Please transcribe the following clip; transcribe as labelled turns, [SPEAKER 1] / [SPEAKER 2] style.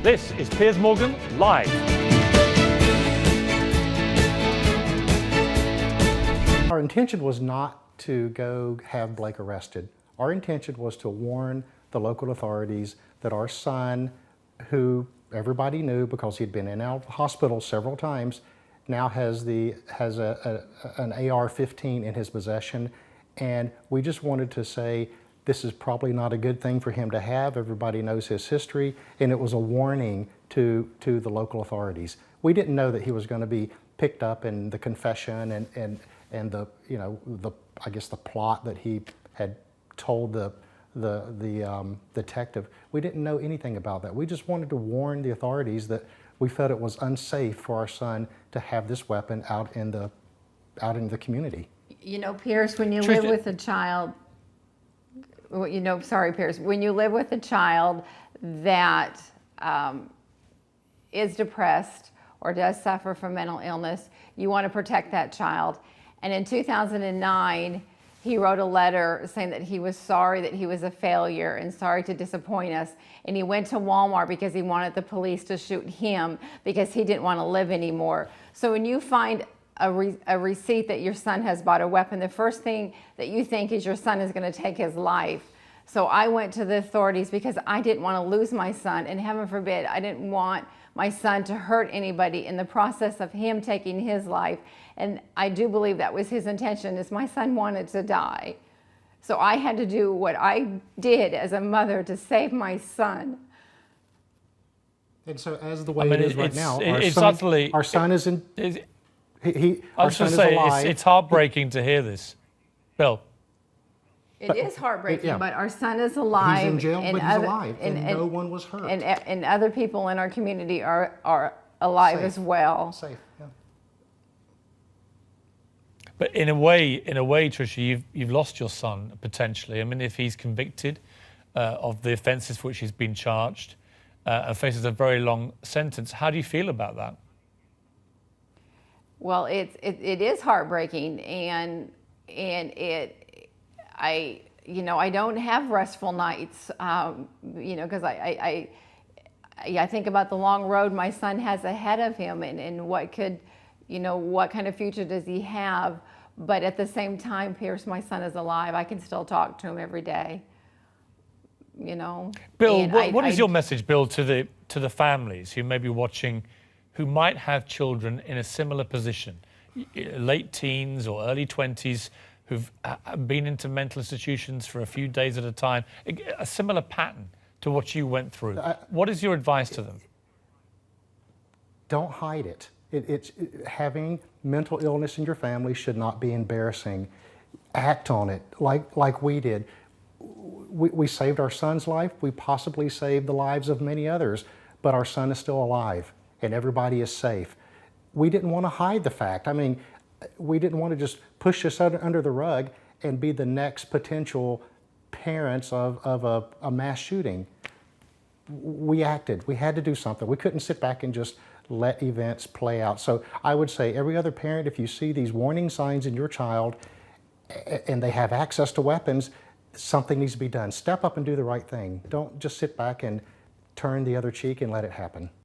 [SPEAKER 1] This is Piers Morgan Live.
[SPEAKER 2] Our intention was not to go have Blake arrested. Our intention was to warn the local authorities that our son, who everybody knew because he'd been in and out of the hospital several times, now has an AR-15 in his possession. And we just wanted to say, this is probably not a good thing for him to have. Everybody knows his history, and it was a warning to the local authorities. We didn't know that he was going to be picked up in the confession and the I guess the plot that he had told the detective. We didn't know anything about that. We just wanted to warn the authorities that we felt it was unsafe for our son to have this weapon out in the community.
[SPEAKER 3] You know, Piers, when you live with a child, Piers, when you live with a child that is depressed or does suffer from mental illness, you want to protect that child. And in 2009, he wrote a letter saying that he was sorry that he was a failure and sorry to disappoint us. And he went to Walmart because he wanted the police to shoot him because he didn't want to live anymore. So when you find a receipt that your son has bought a weapon, the first thing that you think is your son is going to take his life. So I went to the authorities because I didn't want to lose my son, and heaven forbid, I didn't want my son to hurt anybody in the process of him taking his life. And I do believe that was his intention, is my son wanted to die. So I had to do what I did as a mother to save my son.
[SPEAKER 2] And so as the way it is right now, our son is in...
[SPEAKER 1] I was going to say, it's heartbreaking to hear this. Bill.
[SPEAKER 3] It is heartbreaking, but our son is alive.
[SPEAKER 2] He's in jail, but he's alive, and no one was hurt.
[SPEAKER 3] And other people in our community are alive as well.
[SPEAKER 2] Safe, yeah.
[SPEAKER 1] But in a way, Tricia, you've lost your son, potentially. I mean, if he's convicted of the offences for which he's been charged and faces a very long sentence, how do you feel about that?
[SPEAKER 3] Well, it is heartbreaking, and I don't have restful nights, because I think about the long road my son has ahead of him, and what kind of future does he have? But at the same time, Piers, my son is alive. I can still talk to him every day.
[SPEAKER 1] Bill, what is your message, Bill, to the families who may be watching, who might have children in a similar position, late teens or early 20s, who've been into mental institutions for a few days at a time, a similar pattern to what you went through? What is your advice to them?
[SPEAKER 2] Don't hide it. Having mental illness in your family should not be embarrassing. Act on it like we did. We saved our son's life. We possibly saved the lives of many others, but our son is still alive and everybody is safe. We didn't want to hide the fact. I mean, we didn't want to just push this under the rug and be the next potential parents of a mass shooting. We acted. We had to do something. We couldn't sit back and just let events play out. So I would say every other parent, if you see these warning signs in your child and they have access to weapons, something needs to be done. Step up and do the right thing. Don't just sit back and turn the other cheek and let it happen.